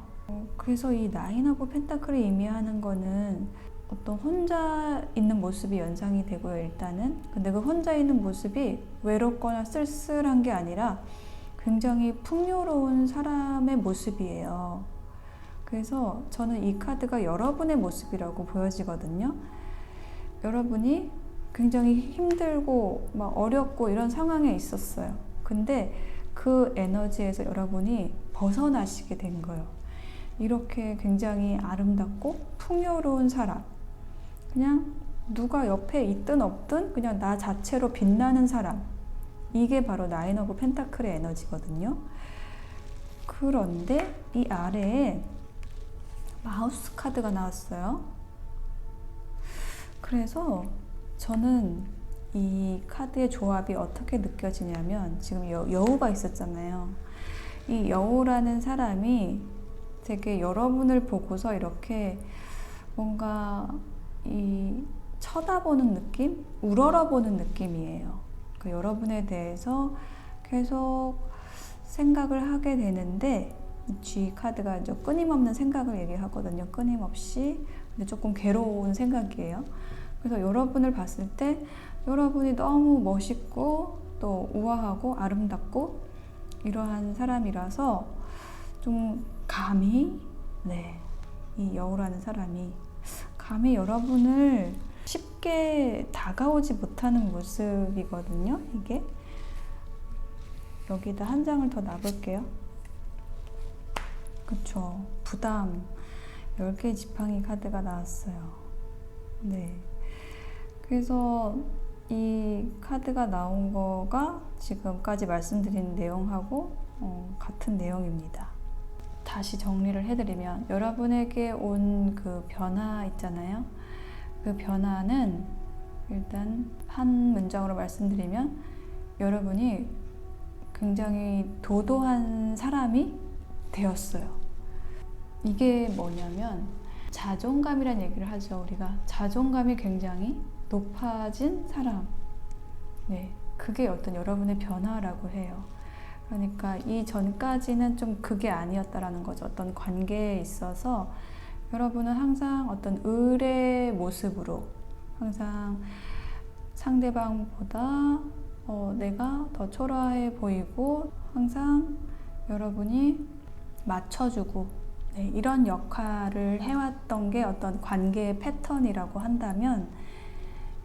그래서 이 나인 오브 펜타클이 의미하는 거는 어떤 혼자 있는 모습이 연상이 되고요, 일단은. 근데 그 혼자 있는 모습이 외롭거나 쓸쓸한 게 아니라 굉장히 풍요로운 사람의 모습이에요. 그래서 저는 이 카드가 여러분의 모습이라고 보여지거든요. 여러분이 굉장히 힘들고 막 어렵고 이런 상황에 있었어요. 근데 그 에너지에서 여러분이 벗어나시게 된 거예요. 이렇게 굉장히 아름답고 풍요로운 사람, 그냥 누가 옆에 있든 없든 그냥 나 자체로 빛나는 사람, 이게 바로 나인 오브 펜타클의 에너지거든요. 그런데 이 아래에 마우스 카드가 나왔어요. 그래서 저는 이 카드의 조합이 어떻게 느껴지냐면, 지금 여우가 있었잖아요. 이 여우라는 사람이 되게 여러분을 보고서 이렇게 뭔가 쳐다보는 느낌? 우러러보는 느낌이에요. 여러분에 대해서 계속 생각을 하게 되는데, G 카드가 이제 끊임없는 생각을 얘기하거든요. 끊임없이. 근데 조금 괴로운 생각이에요. 그래서 여러분을 봤을 때 여러분이 너무 멋있고 또 우아하고 아름답고 이러한 사람이라서 좀 감히, 이 여우라는 사람이 감히 여러분을 쉽게 다가오지 못하는 모습이거든요, 이게. 여기다 한 장을 더 놔볼게요. 그쵸. 부담. 10개의 지팡이 카드가 나왔어요. 네. 그래서 이 카드가 나온 거가 지금까지 말씀드린 내용하고 같은 내용입니다. 다시 정리를 해드리면 여러분에게 온 그 변화 있잖아요. 그 변화는 일단 한 문장으로 말씀드리면 여러분이 굉장히 도도한 사람이 되었어요. 이게 뭐냐면 자존감이란 얘기를 하죠. 우리가 자존감이 굉장히 높아진 사람. 네, 그게 어떤 여러분의 변화라고 해요. 그러니까 이전까지는 좀 그게 아니었다라는 거죠. 어떤 관계에 있어서 여러분은 항상 어떤 을의 모습으로 항상 상대방보다 내가 더 초라해 보이고 항상 여러분이 맞춰주고 네, 이런 역할을 해왔던 게 어떤 관계의 패턴이라고 한다면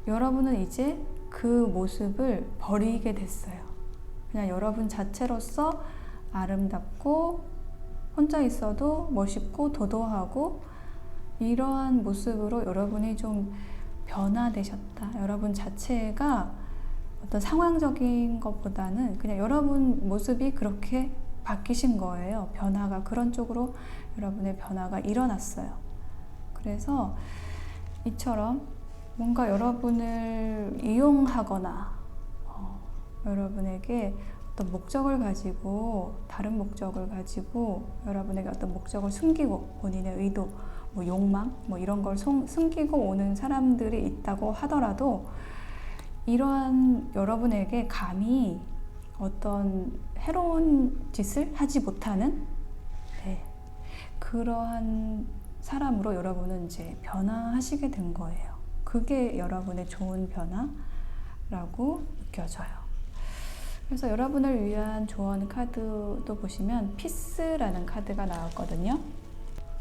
여러분은 이제 그 모습을 버리게 됐어요. 그냥 여러분 자체로서 아름답고 혼자 있어도 멋있고 도도하고 이러한 모습으로 여러분이 좀 변화되셨다. 여러분 자체가 어떤 상황적인 것보다는 그냥 여러분 모습이 그렇게 바뀌신 거예요. 변화가 그런 쪽으로 여러분의 변화가 일어났어요. 그래서 이처럼 뭔가 여러분을 이용하거나 여러분에게 어떤 목적을 가지고 다른 목적을 가지고 여러분에게 어떤 목적을 숨기고 본인의 의도, 뭐 욕망, 뭐 이런 걸 숨기고 오는 사람들이 있다고 하더라도 이러한 여러분에게 감히 어떤 해로운 짓을 하지 못하는 네, 그러한 사람으로 여러분은 이제 변화하시게 된 거예요. 그게 여러분의 좋은 변화라고 느껴져요. 그래서 여러분을 위한 조언 카드도 보시면 피스라는 카드가 나왔거든요.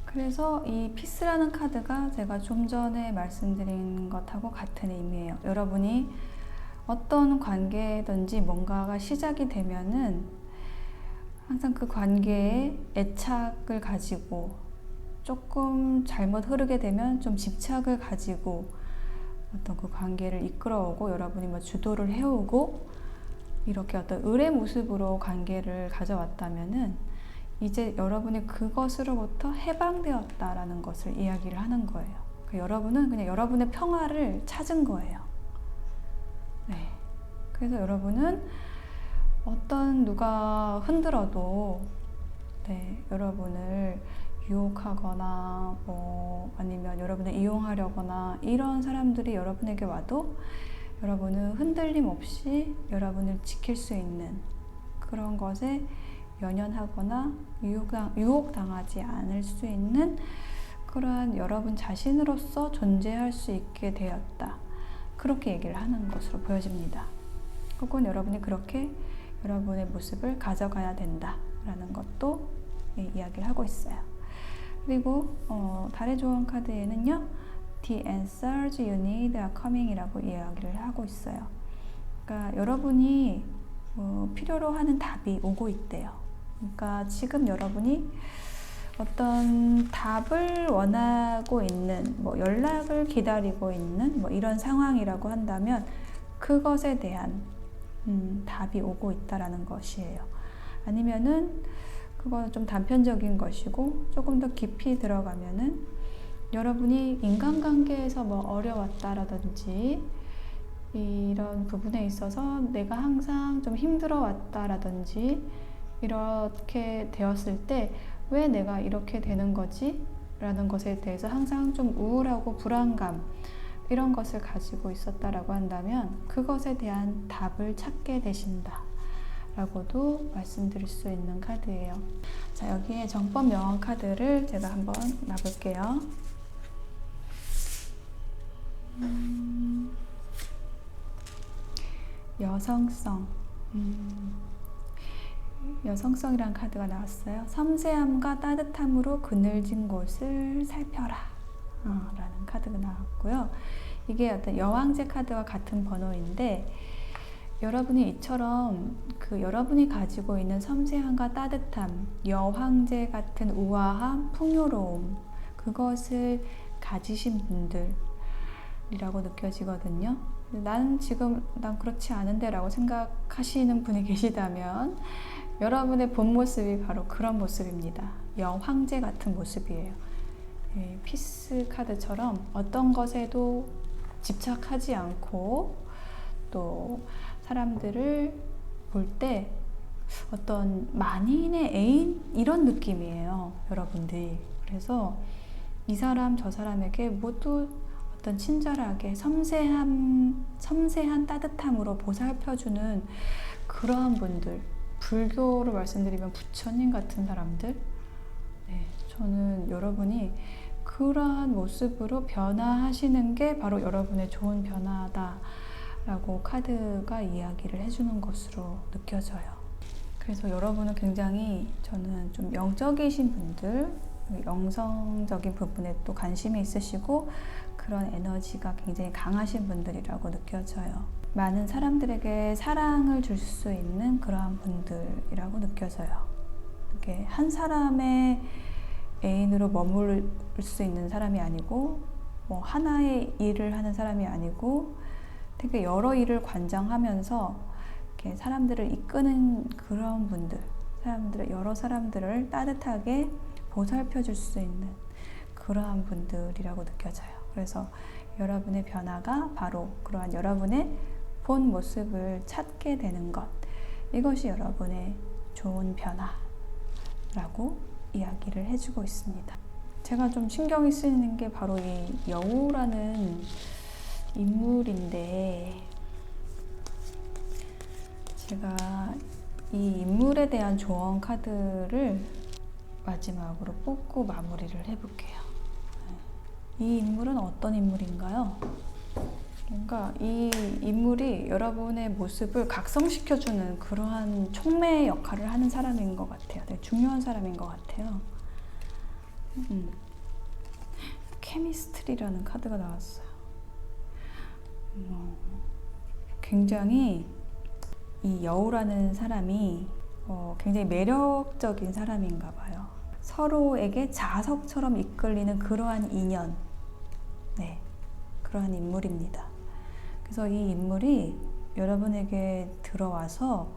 그래서 이 피스라는 카드가 제가 좀 전에 말씀드린 것하고 같은 의미예요. 여러분이 어떤 관계든지 뭔가가 시작이 되면은 항상 그 관계에 애착을 가지고 조금 잘못 흐르게 되면 좀 집착을 가지고 어떤 그 관계를 이끌어오고 여러분이 뭐 주도를 해오고 이렇게 어떤 을의 모습으로 관계를 가져왔다면은 이제 여러분이 그것으로부터 해방되었다라는 것을 이야기를 하는 거예요. 그러니까 여러분은 그냥 여러분의 평화를 찾은 거예요. 네. 그래서 여러분은 어떤 누가 흔들어도 네, 여러분을 유혹하거나 뭐 아니면 여러분을 이용하려거나 이런 사람들이 여러분에게 와도 여러분은 흔들림 없이 여러분을 지킬 수 있는 그런 것에 연연하거나 유혹당하지 않을 수 있는 그러한 여러분 자신으로서 존재할 수 있게 되었다. 그렇게 얘기를 하는 것으로 보여집니다. 혹은 여러분이 그렇게 여러분의 모습을 가져가야 된다라는 것도 이야기를 하고 있어요. 그리고 달의 조언 카드에는요. The answers you need are coming 이라고 이야기를 하고 있어요. 그러니까 여러분이 필요로 하는 답이 오고 있대요. 그러니까 지금 여러분이 어떤 답을 원하고 있는 뭐 연락을 기다리고 있는 뭐 이런 상황이라고 한다면 그것에 대한 답이 오고 있다라는 것이에요. 아니면은 그거는 좀 단편적인 것이고 조금 더 깊이 들어가면은 여러분이 인간관계에서 뭐 어려웠다라든지 이런 부분에 있어서 내가 항상 좀 힘들어 왔다라든지 이렇게 되었을 때 왜 내가 이렇게 되는 거지? 라는 것에 대해서 항상 좀 우울하고 불안감 이런 것을 가지고 있었다라고 한다면 그것에 대한 답을 찾게 되신다 라고도 말씀드릴 수 있는 카드예요. 자, 여기에 정법 명언 카드를 제가 한번 놔볼게요. 여성성. 여성성이라는 카드가 나왔어요. 섬세함과 따뜻함으로 그늘진 곳을 살펴라 라는 카드가 나왔고요. 이게 어떤 여왕제 카드와 같은 번호인데 여러분이 이처럼 그 여러분이 가지고 있는 섬세함과 따뜻함, 여황제 같은 우아함, 풍요로움, 그것을 가지신 분들이라고 느껴지거든요. 난 그렇지 않은데 라고 생각하시는 분이 계시다면 여러분의 본 모습이 바로 그런 모습입니다. 여황제 같은 모습이에요. 피스 카드처럼 어떤 것에도 집착하지 않고 또 사람들을 볼 때 어떤 만인의 애인 이런 느낌이에요, 여러분들. 그래서 이 사람 저 사람에게 모두 어떤 친절하게 섬세한 따뜻함으로 보살펴주는 그러한 분들, 불교로 말씀드리면 부처님 같은 사람들. 네, 저는 여러분이 그러한 모습으로 변화하시는 게 바로 여러분의 좋은 변화다 라고 카드가 이야기를 해주는 것으로 느껴져요. 그래서 여러분은 굉장히, 저는 좀 영적이신 분들, 영성적인 부분에 또 관심이 있으시고 그런 에너지가 굉장히 강하신 분들이라고 느껴져요. 많은 사람들에게 사랑을 줄 수 있는 그러한 분들이라고 느껴져요. 이렇게 한 사람의 애인으로 머물 수 있는 사람이 아니고 뭐 하나의 일을 하는 사람이 아니고 되게 여러 일을 관장하면서 이렇게 사람들을 이끄는 그런 분들, 여러 사람들을 따뜻하게 보살펴 줄 수 있는 그러한 분들이라고 느껴져요. 그래서 여러분의 변화가 바로 그러한 여러분의 본 모습을 찾게 되는 것, 이것이 여러분의 좋은 변화라고 이야기를 해주고 있습니다. 제가 좀 신경이 쓰이는 게 바로 이 여우라는 인물인데, 제가 이 인물에 대한 조언 카드를 마지막으로 뽑고 마무리를 해볼게요. 이 인물은 어떤 인물인가요? 뭔가 이 인물이 여러분의 모습을 각성시켜주는 그러한 촉매 역할을 하는 사람인 것 같아요. 되게 중요한 사람인 것 같아요. 케미스트리라는 카드가 나왔어요. 굉장히 이 여우라는 사람이 굉장히 매력적인 사람인가 봐요. 서로에게 자석처럼 이끌리는 그러한 인연, 네, 그러한 인물입니다. 그래서 이 인물이 여러분에게 들어와서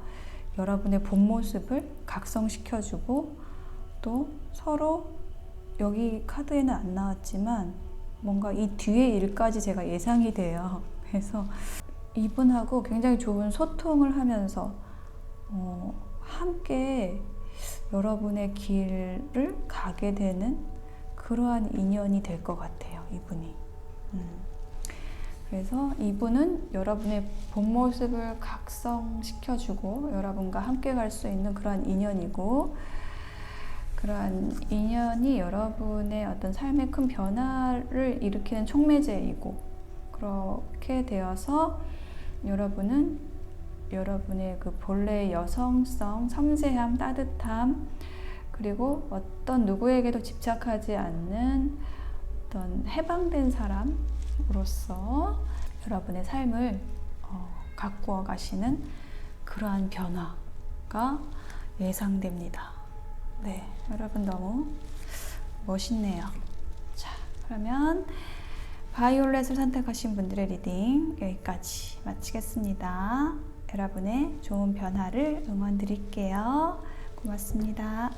여러분의 본 모습을 각성시켜주고 또 서로, 여기 카드에는 안 나왔지만 뭔가 이 뒤의 일까지 제가 예상이 돼요. 그래서 이분하고 굉장히 좋은 소통을 하면서 함께 여러분의 길을 가게 되는 그러한 인연이 될 것 같아요, 이분이. 그래서 이분은 여러분의 본 모습을 각성시켜주고 여러분과 함께 갈 수 있는 그러한 인연이고, 그러한 인연이 여러분의 어떤 삶의 큰 변화를 일으키는 촉매제이고, 그렇게 되어서 여러분은 여러분의 그 본래의 여성성, 섬세함, 따뜻함, 그리고 어떤 누구에게도 집착하지 않는 어떤 해방된 사람으로서 여러분의 삶을 가꾸어 가시는 그러한 변화가 예상됩니다. 네, 여러분 너무 멋있네요. 자, 그러면 바이올렛을 선택하신 분들의 리딩 여기까지 마치겠습니다. 여러분의 좋은 변화를 응원드릴게요. 고맙습니다.